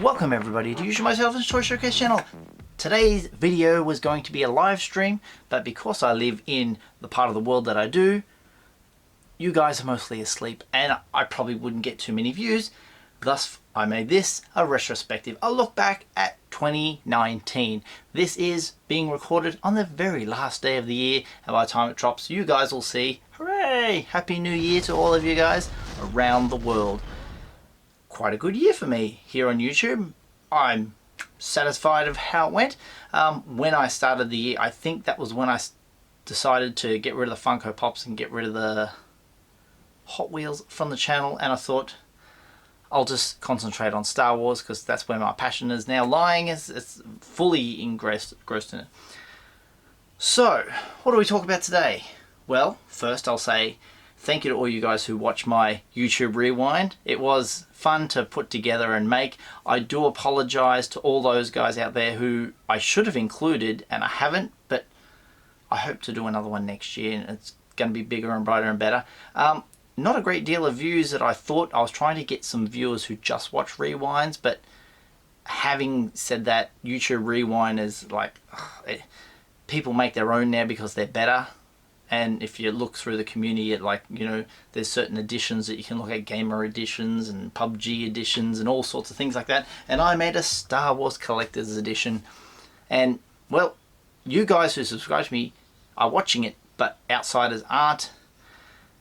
Welcome everybody to Usualmike's Toy Showcase channel. Today's video was going to be a live stream, but because I live in the part of the world that I do, you guys are mostly asleep and I probably wouldn't get too many views. Thus, I made this a retrospective, a look back at 2019. This is being recorded on the very last day of the year, and by the time it drops, you guys will see, hooray, Happy New Year to all of you guys around the world. Quite a good year for me here on YouTube. I'm satisfied of how it went. When I started the year, I think that was when I decided to get rid of the Funko Pops and get rid of the Hot Wheels from the channel, and I thought I'll just concentrate on Star Wars because that's where my passion is now lying. It's fully engrossed in it. So, what do we talk about today? Well, first I'll say thank you to all you guys who watch my YouTube Rewind. It was fun to put together and make. I do apologize to all those guys out there who I should have included and I haven't, but I hope to do another one next year and it's going to be bigger and brighter and better. Not a great deal of views that I thought. I was trying to get some viewers who just watch Rewinds, but having said that, YouTube Rewind is like, people make their own now because they're better. And if you look through the community at, like, you know, there's certain editions that you can look at, gamer editions and PUBG editions and all sorts of things like that. And I made a Star Wars Collector's Edition. And, well, you guys who subscribe to me are watching it, but outsiders aren't.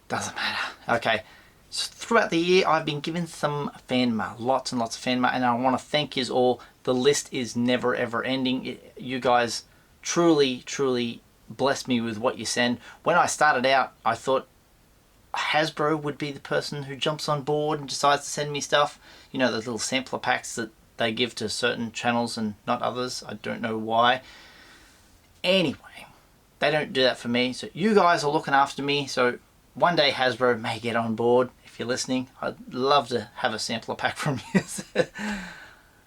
Doesn't matter. Okay. So throughout the year, I've been given some fan mail. Lots and lots of fan mail. And I want to thank you all. The list is never, ever ending. You guys truly, truly blessed me with what you send. When I started out, I thought Hasbro would be the person who jumps on board and decides to send me stuff. You know, those little sampler packs that they give to certain channels and not others. I don't know why. Anyway, they don't do that for me. So you guys are looking after me. So one day Hasbro may get on board. If you're listening, I'd love to have a sampler pack from you.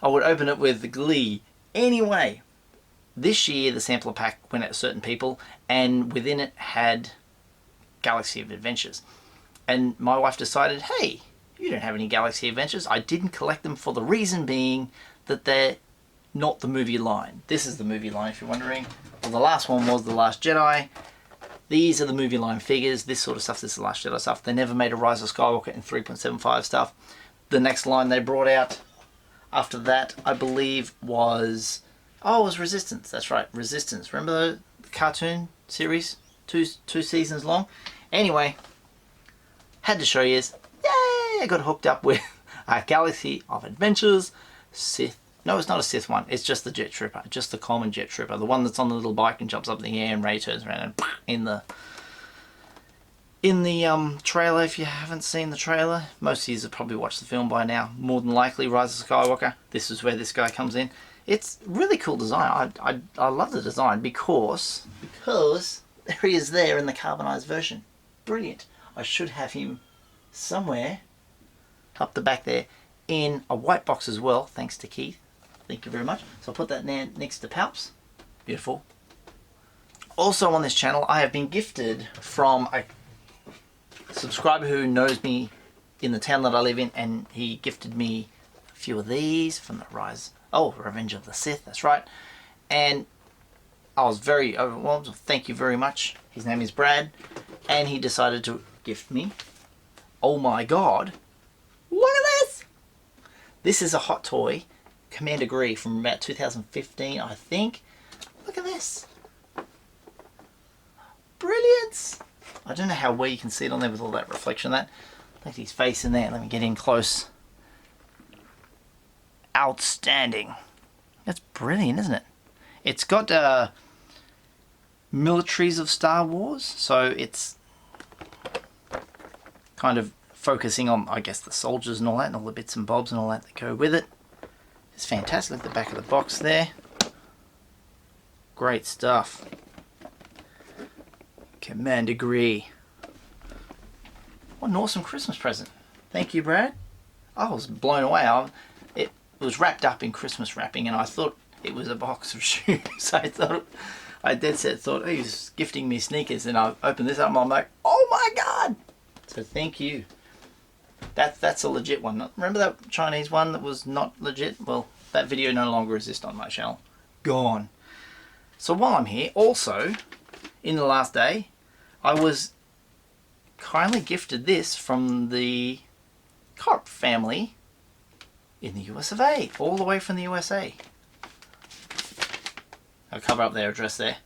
I would open it with glee. Anyway, this year the sampler pack went out to certain people and within it had Galaxy of Adventures. And my wife decided, hey, you don't have any Galaxy Adventures. I didn't collect them for the reason being that they're not the movie line. This is the movie line if you're wondering. Well, the last one was The Last Jedi. These are the movie line figures. This sort of stuff, this is the Last Jedi stuff. They never made a Rise of Skywalker in 3.75 stuff. The next line they brought out after that, I believe, was... oh, it was Resistance. That's right, Resistance. Remember the cartoon series? Two seasons long? Anyway, had to show you. Yay! I got hooked up with a Galaxy of Adventures Sith. No, it's not a Sith one. It's just the Jet Trooper. Just the common Jet Trooper. The one that's on the little bike and jumps up in the air and Rey turns around and in the trailer, if you haven't seen the trailer, most of you have probably watched the film by now. More than likely, Rise of Skywalker. This is where this guy comes in. It's really cool design. I love the design because there he is there in the carbonized version. Brilliant. I should have him somewhere up the back there in a white box as well, thanks to Keith. Thank you very much. So I'll put that next to Palps. Beautiful. Also on this channel, I have been gifted from a subscriber who knows me in the town that I live in, and he gifted me a few of these from the Revenge of the Sith, that's right. And I was very overwhelmed. Thank you very much. His name is Brad, and he decided to gift me, oh my god, look at this! This is a hot toy, Commander Gree from about 2015, I think. Look at this. Brilliant! I don't know how well you can see it on there with all that reflection. Look at his face in there. Let me get in close. Outstanding. That's brilliant, isn't it? It's got militaries of Star Wars, so it's kind of focusing on, I guess, the soldiers and all that, and all the bits and bobs and all that go with it. It's fantastic. Look at the back of the box there. Great stuff. Commander Gree. What an awesome Christmas present. Thank you, Brad. I was blown away. It was wrapped up in Christmas wrapping, and I thought it was a box of shoes. I dead set thought, oh, he's gifting me sneakers, and I opened this up and I'm like, oh my god! So So thank you. That's a legit one. Remember that Chinese one that was not legit? Well, that video no longer exists on my channel. Gone. So while I'm here, also, in the last day, I was kindly gifted this from the Corp family in the US of A. All the way from the USA. I'll cover up their address there.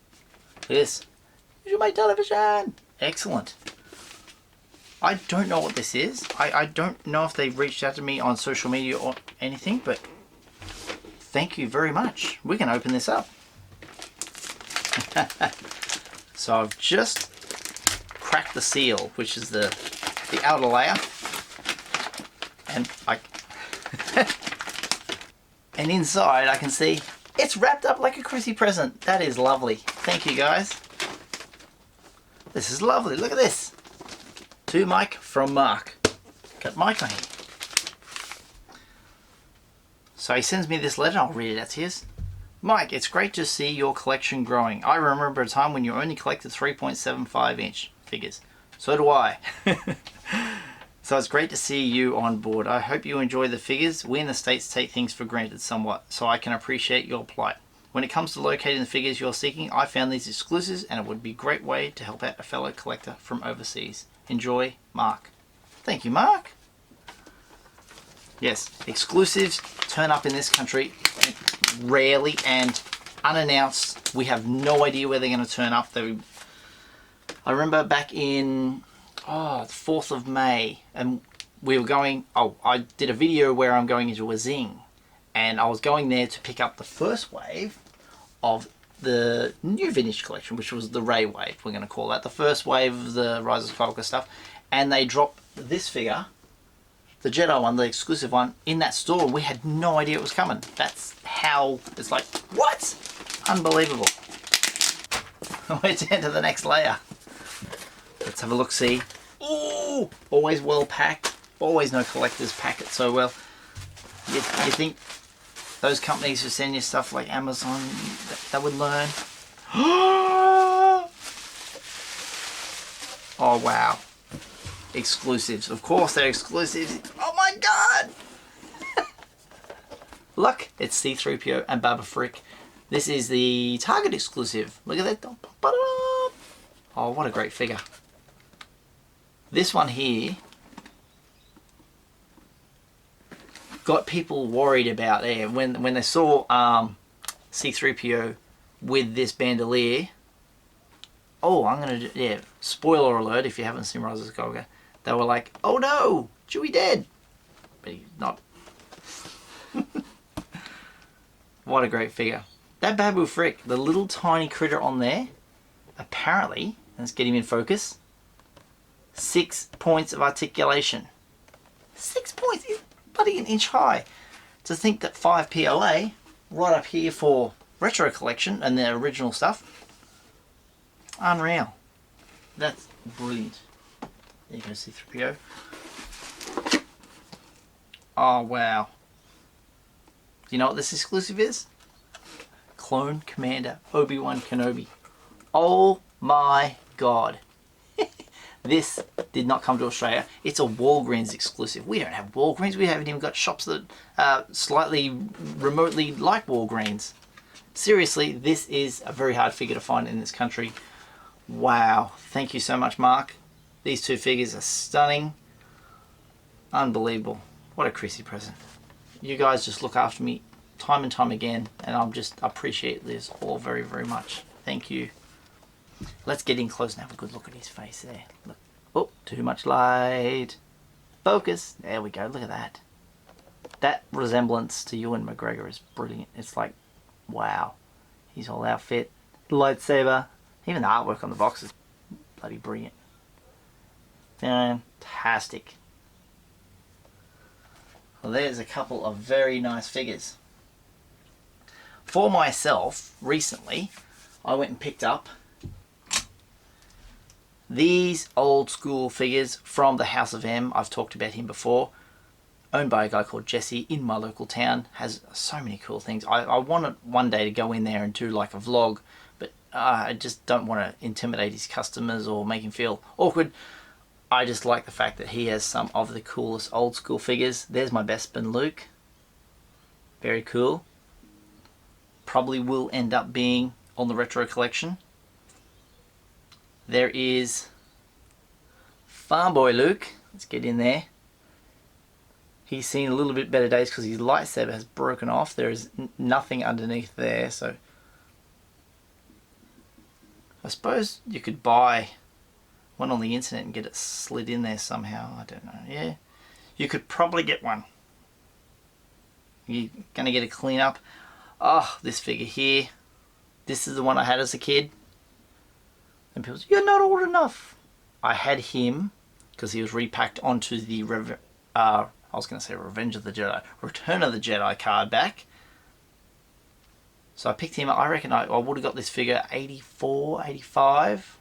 Look at this. Usualmike television! Excellent. I don't know what this is. I don't know if they've reached out to me on social media or anything, but thank you very much. We can open this up. So I've just cracked the seal, which is the outer layer. And and inside I can see it's wrapped up like a Chrissy present. That is lovely. Thank you guys. This is lovely. Look at this. To Mike from Mark. Got Mike on here. So he sends me this letter. I'll read it out to you. Mike, it's great to see your collection growing. I remember a time when you only collected 3.75 inch figures. So do I. So it's great to see you on board. I hope you enjoy the figures. We in the States take things for granted somewhat, so I can appreciate your plight. When it comes to locating the figures you're seeking, I found these exclusives and it would be a great way to help out a fellow collector from overseas. Enjoy, Mark. Thank you, Mark. Yes, exclusives turn up in this country rarely and unannounced. We have no idea where they're going to turn up. I remember back in the 4th of May, and we were going, I did a video where I'm going into a zing, and I was going there to pick up the first wave of the new vintage collection, which was the Ray wave, we're going to call that. The first wave of the Rise of Skywalker stuff. And they dropped this figure, the Jedi one, the exclusive one, in that store. We had no idea it was coming. That's how, it's like, what? Unbelievable. We're down to the next layer. Let's have a look, see. Ooh, always well packed. Always no collectors pack it so well. You think those companies who send you stuff like Amazon, that would learn? Oh wow. Exclusives. Of course they're exclusives. Oh my god! Look, it's C-3PO and Baba Frick. This is the Target exclusive. Look at that. Oh, what a great figure. This one here got people worried about there when they saw C-3PO with this bandolier. Oh, I'm gonna do, yeah, spoiler alert if you haven't seen Rise of Skywalker. They were like, oh no, Chewie dead. But he's not. What a great figure. That Babu Frick, the little tiny critter on there, apparently, let's get him in focus, 6 points of articulation. 6 points? He's bloody an inch high. To think that 5 PLA, right up here for retro collection and their original stuff, unreal. That's brilliant. There you go, C-3PO. Oh wow. Do you know what this exclusive is? Clone Commander Obi-Wan Kenobi. Oh my god. This did not come to Australia. It's a Walgreens exclusive. We don't have Walgreens. We haven't even got shops that slightly remotely like Walgreens. Seriously, this is a very hard figure to find in this country. Wow. Thank you so much, Mark. These two figures are stunning. Unbelievable. What a Chrissy present. You guys just look after me time and time again, and I'm just appreciate this all very, very much. Thank you. Let's get in close and have a good look at his face there. Look. Oh, too much light. Focus. There we go. Look at that. That resemblance to Ewan McGregor is brilliant. It's like, wow. His whole outfit. Lightsaber. Even the artwork on the box is bloody brilliant. Fantastic. Well, there's a couple of very nice figures. For myself, recently, I went and picked up these old school figures from the House of M. I've talked about him before. Owned by a guy called Jesse in my local town. Has so many cool things. I wanted one day to go in there and do like a vlog, but I just don't want to intimidate his customers or make him feel awkward. I just like the fact that he has some of the coolest old school figures. There's my Bespin Luke. Very cool. Probably will end up being on the retro collection. There is Farm Boy Luke. Let's get in there. He's seen a little bit better days because his lightsaber has broken off. There is nothing underneath there, so I suppose you could buy one on the internet and get it slid in there somehow. I don't know. Yeah, you could probably get one. You're gonna get a clean up. Oh, this figure here. This is the one I had as a kid. And people say, you're not old enough. I had him because he was repacked onto the I was going to say Revenge of the Jedi, Return of the Jedi card back. So I picked him up. I reckon I would have got this figure 84, 85.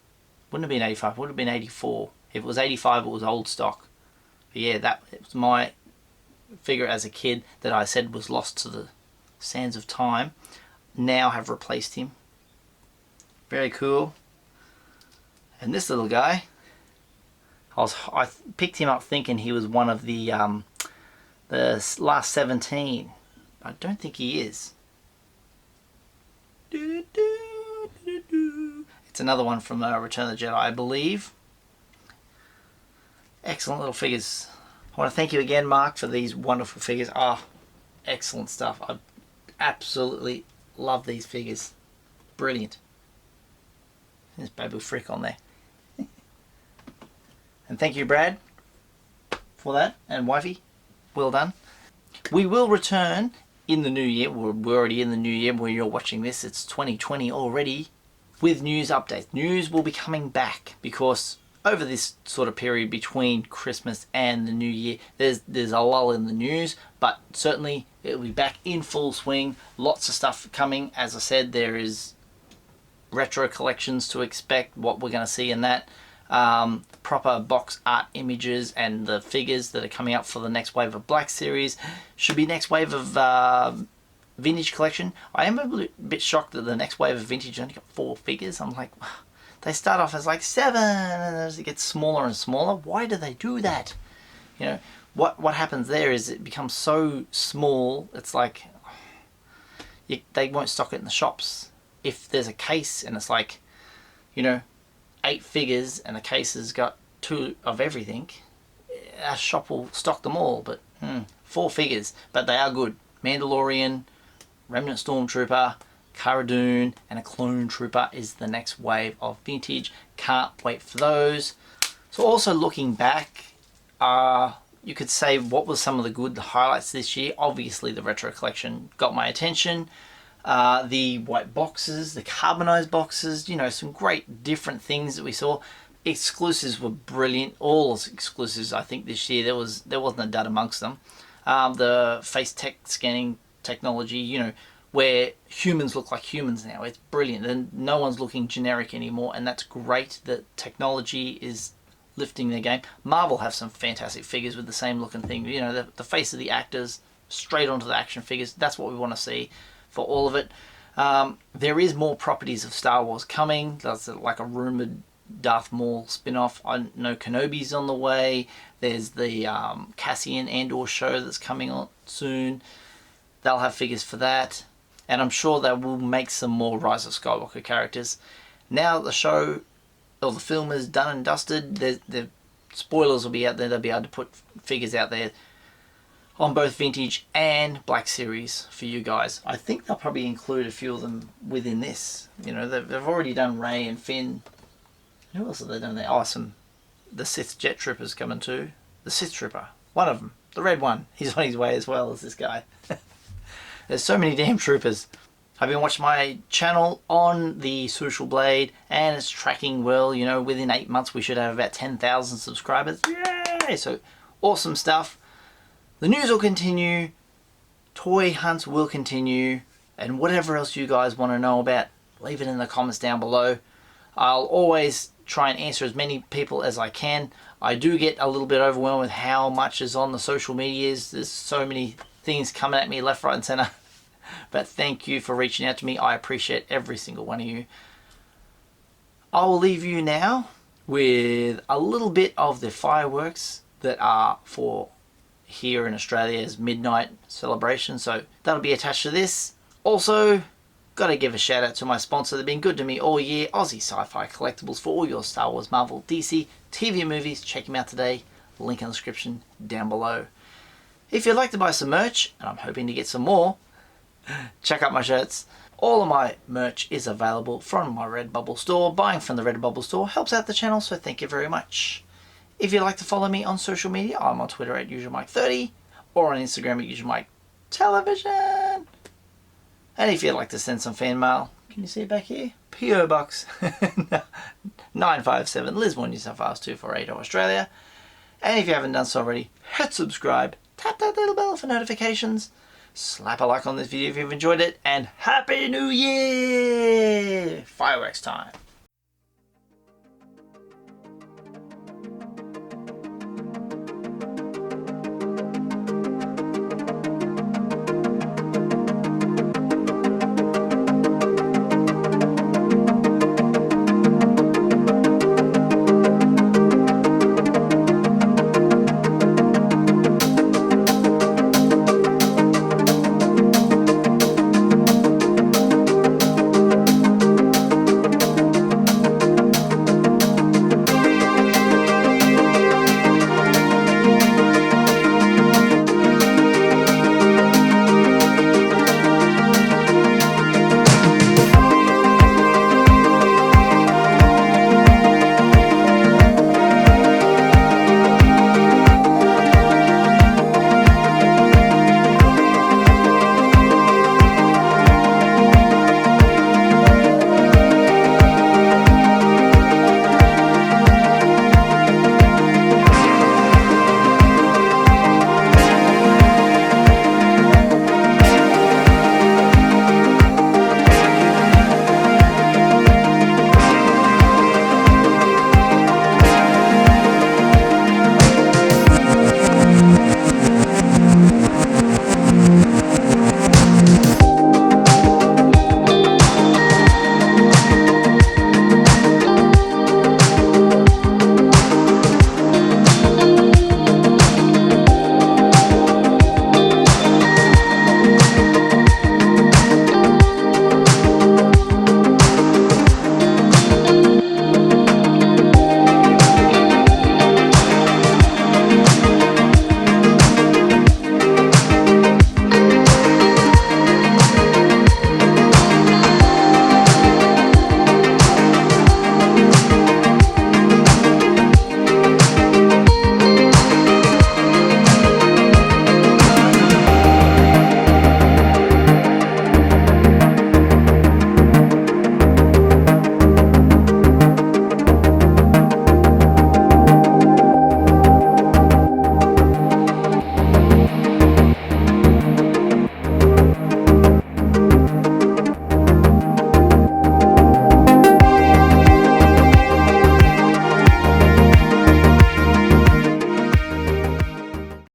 Wouldn't have been 85, would have been 84. If it was 85, it was old stock. But yeah, it was my figure as a kid that I said was lost to the sands of time. Now have replaced him. Very cool. And this little guy, I picked him up thinking he was one of the last 17. I don't think he is. It's another one from Return of the Jedi, I believe. Excellent little figures. I want to thank you again, Mark, for these wonderful figures. Ah, excellent stuff. I absolutely love these figures. Brilliant. There's Baby Frick on there. And thank you, Brad, for that, and Wifey. Well done. We will return in the new year. We're already in the new year when you're watching this. It's 2020 already. With news updates. News will be coming back because over this sort of period between Christmas and the new year, there's a lull in the news, but certainly it'll be back in full swing. Lots of stuff coming. As I said, there is retro collections to expect, what we're going to see in that. Proper box art images and the figures that are coming up for the next wave of Black Series. Should be next wave of Vintage collection. I am a bit shocked that the next wave of Vintage only got 4 figures. I'm like, they start off as like 7 and as it gets smaller and smaller. Why do they do that? You know, what happens there is it becomes so small, it's like they won't stock it in the shops. If there's a case and it's like, you know, 8 figures and the case has got 2 of everything, our shop will stock them all. But 4 figures, but they are good. Mandalorian, Remnant Stormtrooper, Cara Dune, and a Clone Trooper is the next wave of Vintage. Can't wait for those. So also looking back, you could say what was some of the highlights this year. Obviously the retro collection got my attention. The white boxes, the carbonized boxes, you know, some great different things that we saw. Exclusives were brilliant. All exclusives, I think, this year. There wasn't a dud amongst them. The face tech scanning technology, you know, where humans look like humans now. It's brilliant, and no one's looking generic anymore, and that's great that technology is lifting their game. Marvel have some fantastic figures with the same looking thing. You know, the face of the actors straight onto the action figures. That's what we want to see for all of it. There is more properties of Star Wars coming. That's like a rumored Darth Maul spin-off. I know Kenobi's on the way. There's the Cassian Andor show that's coming on soon. They'll have figures for that. And I'm sure they will make some more Rise of Skywalker characters. Now the show, or the film is done and dusted, the spoilers will be out there. They'll be able to put figures out there on both Vintage and Black Series for you guys. I think they'll probably include a few of them within this. You know, they've already done Rey and Finn. Who else have they done there? Oh, the Sith Jet Troopers coming too. The Sith Trooper, one of them, the red one. He's on his way as well as this guy. There's so many damn troopers. I've been watching my channel on the Social Blade and it's tracking well. You know, within 8 months we should have about 10,000 subscribers. Yay! So awesome stuff. The news will continue. Toy hunts will continue. And whatever else you guys want to know about, leave it in the comments down below. I'll always try and answer as many people as I can. I do get a little bit overwhelmed with how much is on the social medias. There's so many things coming at me left, right and center. But thank you for reaching out to me. I appreciate every single one of you. I will leave you now with a little bit of the fireworks that are for here in Australia's midnight celebration. So that'll be attached to this. Also, gotta give a shout out to my sponsor. They've been good to me all year. Aussie Sci-Fi Collectibles for all your Star Wars, Marvel, DC, TV and movies. Check them out today. Link in the description down below. If you'd like to buy some merch, and I'm hoping to get some more, check out my shirts. All of my merch is available from my Redbubble store. Buying from the Redbubble store helps out the channel, so thank you very much. If you'd like to follow me on social media, I'm on Twitter at Usualmike30 or on Instagram at Usualmike And if you'd like to send some fan mail, can you see it back here? P.O. Box 957 Lismore, New South Wales 248 Australia. And if you haven't done so already, hit subscribe, tap that little bell for notifications, slap a like on this video if you've enjoyed it, and Happy New Year! Fireworks time!